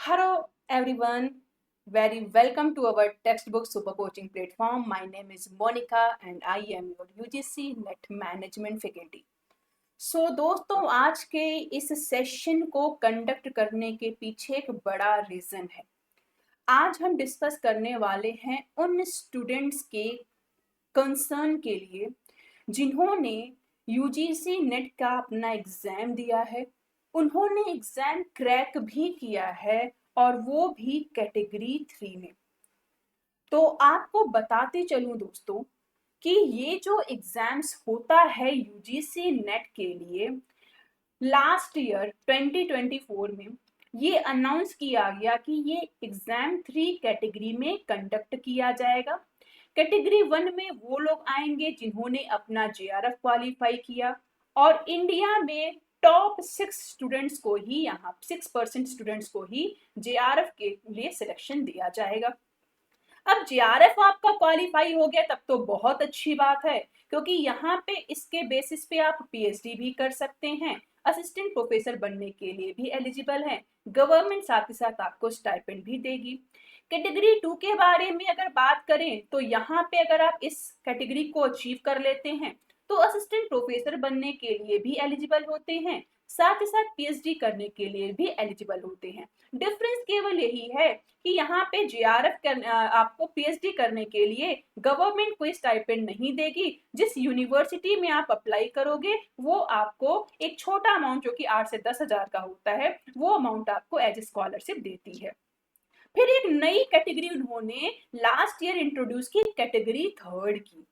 Hello everyone, very welcome to our textbook super coaching platform. My name is Monica and I am your UGC Net Management faculty. दोस्तों आज के इस session को conduct करने के पीछे एक बड़ा रीजन है। आज हम डिस्कस करने वाले हैं उन स्टूडेंट्स के कंसर्न के लिए जिन्होंने यूजीसी नेट का अपना एग्जाम दिया है, उन्होंने एग्जाम क्रैक भी किया है और वो भी कैटेगरी 3 में। तो आपको बताते चलूं दोस्तों कि ये जो एग्जाम्स होता है यूजीसी नेट के लिए लास्ट ईयर 2024 में ये अनाउंस किया गया कि ये एग्जाम 3 कैटेगरी में कंडक्ट किया जाएगा। कैटेगरी 1 में वो लोग आएंगे जिन्होंने अपना जेआरएफ क्वालिफाई किया और इंडिया में टॉप 6 स्टूडेंट्स को ही यहाँ 6% स्टूडेंट्स को ही जेआरएफ के लिए सिलेक्शन दिया जाएगा। अब जेआरएफ आपका क्वालिफाई हो गया तब तो बहुत अच्छी बात है, क्योंकि यहाँ पे इसके बेसिस पे आप पीएचडी भी कर सकते हैं, असिस्टेंट प्रोफेसर बनने के लिए भी एलिजिबल हैं, गवर्नमेंट साथ ही साथ आपको स्टाइपेंड भी देगी। कैटेगरी 2 के बारे में अगर बात करें तो यहाँ पे अगर आप इस कैटेगरी को अचीव कर लेते हैं तो असिस्टेंट प्रोफेसर बनने के लिए भी एलिजिबल होते हैं, साथ ही साथ पीएचडी करने के लिए भी एलिजिबल होते हैं। डिफरेंस केवल यही है कि यहाँ पे जेआरएफ आपको पीएचडी करने के लिए गवर्नमेंट कोई स्टाइपेंड नहीं देगी। जिस यूनिवर्सिटी में आप अप्लाई करोगे वो आपको एक छोटा अमाउंट जो कि 8 से 10,000 का होता है वो अमाउंट आपको एज ए स्कॉलरशिप देती है। फिर एक नई कैटेगरी उन्होंने लास्ट ईयर इंट्रोड्यूस की, कैटेगरी 3 की,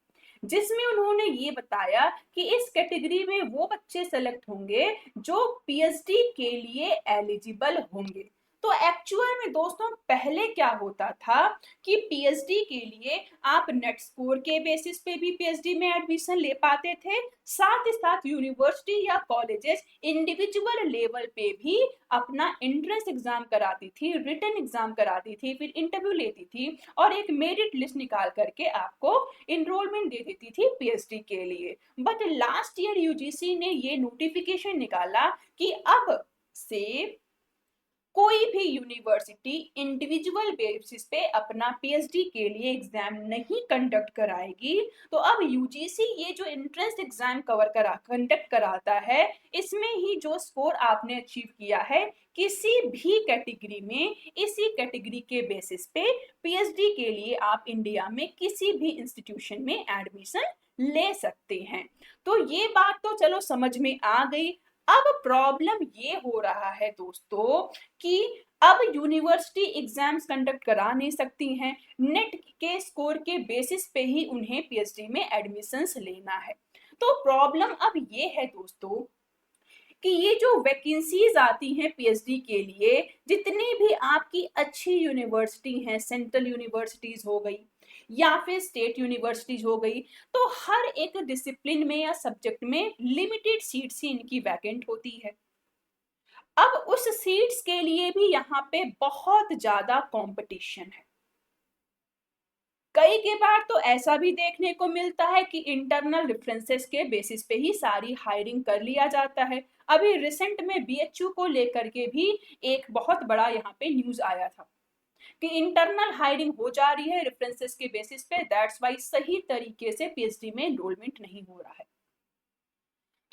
जिसमें उन्होंने ये बताया कि इस कैटेगरी में वो बच्चे सेलेक्ट होंगे जो पीएचडी के लिए एलिजिबल होंगे। तो एक्चुअल में दोस्तों पहले क्या होता था कि पीएचडी के लिए आप नेट स्कोर के बेसिस पे भी पीएचडी में एडमिशन ले पाते थे, साथ ही साथ यूनिवर्सिटी या कॉलेजेस इंडिविजुअल लेवल पे भी अपना एंट्रेंस एग्जाम कराती थी, रिटन एग्जाम कराती थी, फिर इंटरव्यू लेती थी और एक मेरिट लिस्ट निकाल करके आपको इनरोलमेंट दे देती थी पीएचडी के लिए। बट लास्ट ईयर यूजीसी ने ये नोटिफिकेशन निकाला कि अब से कोई भी यूनिवर्सिटी इंडिविजुअल बेसिस पे अपना पीएचडी के लिए एग्जाम नहीं कंडक्ट कराएगी। तो अब यूजीसी ये जो एंट्रेंस एग्जाम कंडक्ट कराता है, इसमें ही जो स्कोर आपने अचीव किया है किसी भी कैटेगरी में, इसी कैटेगरी के बेसिस पे पीएचडी के लिए आप इंडिया में किसी भी इंस्टीट्यूशन में एडमिशन ले सकते हैं। तो ये बात तो चलो समझ में आ गई। अब प्रॉब्लम ये हो रहा है दोस्तों कि अब यूनिवर्सिटी एग्जाम्स कंडक्ट करा नहीं सकती हैं, नेट के स्कोर के बेसिस पे ही उन्हें पीएचडी में एडमिशंस लेना है। तो प्रॉब्लम अब ये है दोस्तों कि ये जो वैकेंसीज आती हैं पीएचडी के लिए, जितनी भी आपकी अच्छी यूनिवर्सिटी हैं, सेंट्रल यूनिवर्सिटीज हो गई या फिर स्टेट यूनिवर्सिटीज हो गई, तो हर एक डिसिप्लिन में या सब्जेक्ट में लिमिटेड सीट्स ही इनकी वैकेंट होती है। अब उस सीट्स के लिए भी यहाँ पे बहुत ज्यादा कंपटीशन है। कई के बार तो ऐसा भी देखने को मिलता है कि इंटरनल रेफरेंसेस के बेसिस पे ही सारी हायरिंग कर लिया जाता है। अभी रिसेंट में बीएचयू को लेकर के भी एक बहुत बड़ा यहाँ पे न्यूज आया था कि इंटरनल हायरिंग हो जा रही है रेफरेंसेस के बेसिस पे, दैट्स वाई सही तरीके से पीएचडी में एनरोलमेंट नहीं हो रहा है।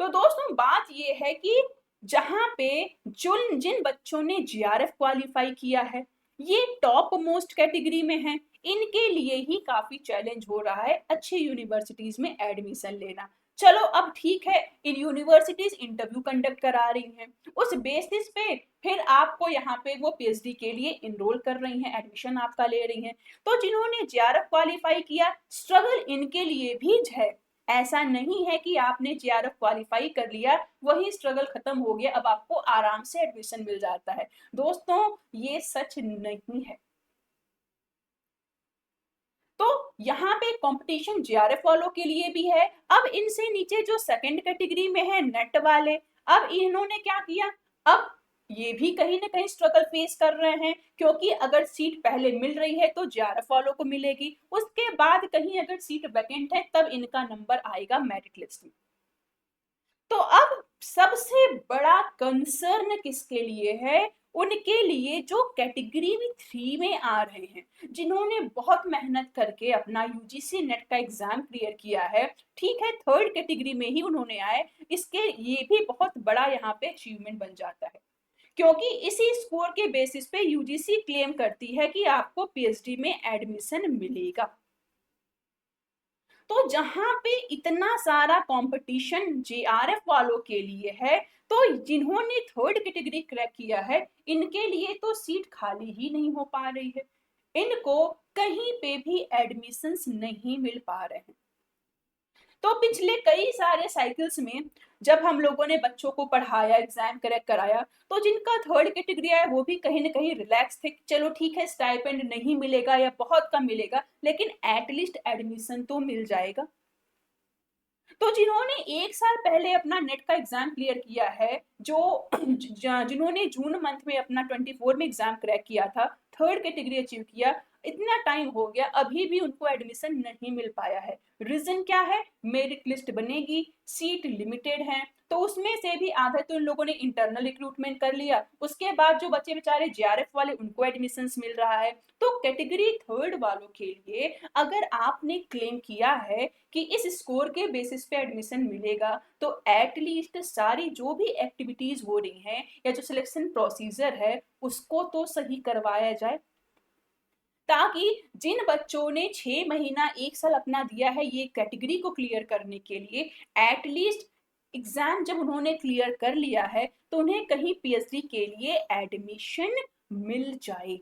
तो दोस्तों बात ये है कि जहां पे जिन बच्चों ने जीआरएफ क्वालिफाई किया है, ये टॉप मोस्ट कैटेगरी में है, इनके लिए ही काफी चैलेंज हो रहा है अच्छी यूनिवर्सिटीज में एडमिशन लेना। चलो अब ठीक है, इन यूनिवर्सिटीज इंटरव्यू कंडक्ट करा रही हैं, उस बेसिस पे फिर आपको यहाँ पे वो पीएचडी के लिए इनरोल कर रही हैं, एडमिशन आपका ले रही हैं। तो जिन्होंने जेआरएफ क्वालिफाई किया, स्ट्रगल इनके लिए भी है। ऐसा नहीं है कि आपने जेआरएफ क्वालिफाई कर लिया वही स्ट्रगल खत्म हो गया, अब आपको आराम से एडमिशन मिल जाता है। दोस्तों ये सच नहीं है। तो यहाँ पे कंपटीशन जेआरएफ वालों के लिए भी है। अब इनसे नीचे जो सेकंड कैटेगरी में है नेट वाले, अब इन्होंने क्या किया, अब ये भी कहीं ना कहीं स्ट्रगल फेस कर रहे हैं, क्योंकि अगर सीट पहले मिल रही है तो जेआरएफ वालों को मिलेगी, उसके बाद कहीं अगर सीट वैकेंट है तब इनका नंबर आएगा मेरिट लिस्ट में। तो अब सबसे बड़ा कंसर्न किसके लिए है? उनके लिए जो कैटेगरी 3 में आ रहे हैं, जिन्होंने बहुत मेहनत करके अपना यूजीसी नेट का एग्जाम क्लियर किया है। ठीक है, थर्ड कैटेगरी में ही उन्होंने आए, इसके ये भी बहुत बड़ा यहाँ पे अचीवमेंट बन जाता है, क्योंकि इसी स्कोर के बेसिस पे यूजीसी क्लेम करती है कि आपको पीएचडी में एडमिशन मिलेगा। तो जहां पे इतना सारा कंपटीशन जेआरएफ वालों के लिए है, तो जिन्होंने थर्ड कैटेगरी क्रैक किया है, इनके लिए तो सीट खाली ही नहीं हो पा रही है, इनको कहीं पे भी एडमिशंस नहीं मिल पा रहे हैं। तो पिछले कई सारे साइकिल्स में जब हम लोगों ने बच्चों को पढ़ाया, एग्जाम क्रैक कराया, तो जिनका थर्ड कैटेगरी आया वो भी कहीं ना कहीं रिलैक्स थे, चलो ठीक है स्टाइपेंड नहीं मिलेगा या बहुत कम मिलेगा, लेकिन एटलीस्ट एडमिशन तो मिल जाएगा। तो जिन्होंने एक साल पहले अपना नेट का एग्जाम क्लियर किया है, जो जिन्होंने जून मंथ में अपना 24 में एग्जाम क्रैक किया था, थर्ड कैटेगरी अचीव किया, इतना टाइम हो गया, अभी भी उनको एडमिशन नहीं मिल पाया है। रीजन क्या है? मेरिट लिस्ट बनेगी, सीट लिमिटेड है, तो उसमें से भी आधा तो इन लोगों ने इंटरनल रिक्रूटमेंट कर लिया, उसके बाद जो बच्चे बेचारे जेआरएफ वाले उनको एडमिशन मिल रहा है। तो कैटेगरी थर्ड वालों के लिए अगर आपने क्लेम किया है कि इस स्कोर के बेसिस पे एडमिशन मिलेगा, तो एटलीस्ट सारी जो भी एक्टिविटीज हो रही हैं या जो सिलेक्शन प्रोसीजर है उसको तो सही करवाया जाए, ताकि जिन बच्चों ने 6 महीना 1 साल अपना दिया है ये कैटेगरी को क्लियर करने के लिए, एटलीस्ट एग्जाम जब उन्होंने क्लियर कर लिया है तो उन्हें कहीं पीएचडी के लिए एडमिशन मिल जाए।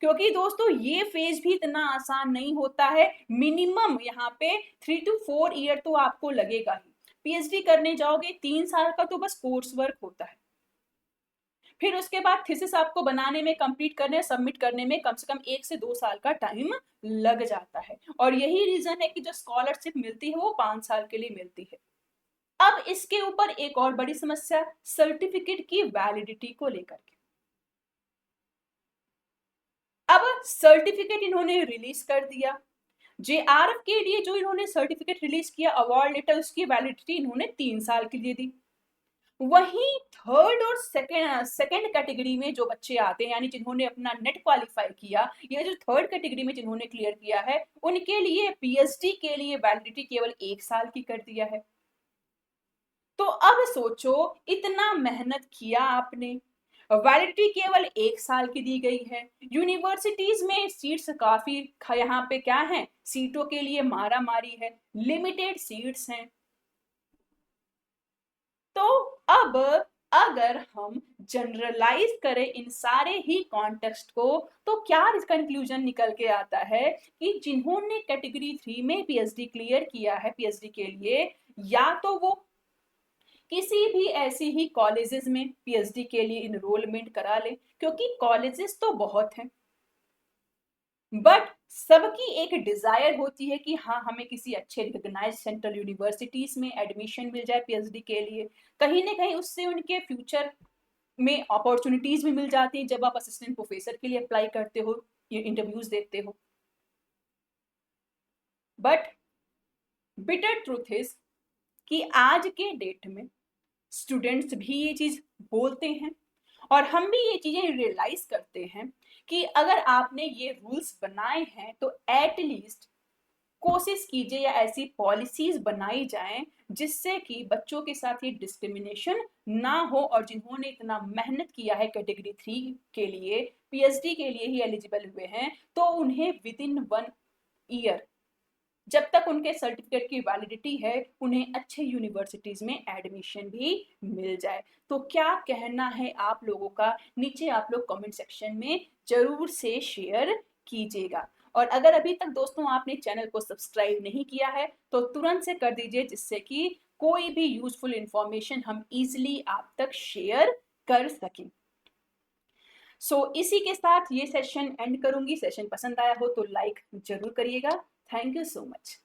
क्योंकि दोस्तों ये फेज भी इतना आसान नहीं होता है, मिनिमम यहाँ पे 3 to 4 ईयर तो आपको लगेगा ही। पीएचडी करने जाओगे 3 साल का तो बस कोर्स वर्क होता है, फिर उसके बाद थीसिस आपको बनाने में, कंप्लीट करने, सबमिट करने में कम से कम 1 से 2 साल का टाइम लग जाता है, और यही रीजन है कि जो स्कॉलरशिप मिलती है वो 5 साल के लिए मिलती है। अब इसके ऊपर एक और बड़ी समस्या सर्टिफिकेट की वैलिडिटी को लेकर के। अब सर्टिफिकेट इन्होंने रिलीज कर दिया, जेआरएफ के लिए जो इन्होंने सर्टिफिकेट रिलीज किया, अवार्ड लेटर, उसकी वैलिडिटी इन्होंने 3 साल के लिए दी। वहीं थर्ड और सेकंड कैटेगरी में जो बच्चे आते हैं, यानी जिन्होंने अपना नेट क्वालिफाई किया, ये जो थर्ड कैटेगरी में जिन्होंने क्लियर किया है, उनके लिए पीएचडी के लिए वैलिडिटी केवल 1 साल की कर दिया है। तो अब सोचो, इतना मेहनत किया आपने, वैलिडिटी केवल 1 साल की दी गई है, यूनिवर्सिटीज में सीट्स काफी यहाँ पे क्या है, सीटों के लिए मारा मारी है, लिमिटेड सीट्स हैं। तो अब अगर हम जनरलाइज करें इन सारे ही कॉन्टेक्स्ट को, तो क्या कंक्लूजन निकल के आता है कि जिन्होंने कैटेगरी 3 में पीएचडी क्लियर किया है पीएचडी के लिए, या तो वो किसी भी ऐसी ही कॉलेजेस में पीएचडी के लिए इनरोलमेंट करा ले, क्योंकि कॉलेजेस तो बहुत हैं, बट सबकी एक डिजायर होती है कि हाँ हमें किसी अच्छे रिकॉग्नाइज सेंट्रल यूनिवर्सिटीज में एडमिशन मिल जाए पीएचडी के लिए, कहीं ना कहीं उससे उनके फ्यूचर में अपॉर्चुनिटीज भी मिल जाती हैं जब आप असिस्टेंट प्रोफेसर के लिए अप्लाई करते हो, इंटरव्यूज देते हो। बट बिटर ट्रूथ इज कि आज के डेट में स्टूडेंट्स भी ये चीज बोलते हैं, और हम भी ये चीजें रियलाइज करते हैं कि अगर आपने ये रूल्स बनाए हैं तो एटलीस्ट कोशिश कीजिए या ऐसी पॉलिसीज बनाई जाएं जिससे कि बच्चों के साथ ये डिस्क्रिमिनेशन ना हो, और जिन्होंने इतना मेहनत किया है कैटेगरी 3 के लिए, पीएचडी के लिए ही एलिजिबल हुए हैं, तो उन्हें विद इन 1 ईयर, जब तक उनके सर्टिफिकेट की वैलिडिटी है, उन्हें अच्छे यूनिवर्सिटीज में एडमिशन भी मिल जाए। तो क्या कहना है आप लोगों का, नीचे आप लोग कमेंट सेक्शन में जरूर से शेयर कीजिएगा। और अगर अभी तक दोस्तों आपने चैनल को सब्सक्राइब नहीं किया है तो तुरंत से कर दीजिए, जिससे कि कोई भी यूजफुल इंफॉर्मेशन हम इजिली आप तक शेयर कर सकें। इसी के साथ ये सेशन एंड करूंगी। सेशन पसंद आया हो तो लाइक जरूर करिएगा। Thank you so much.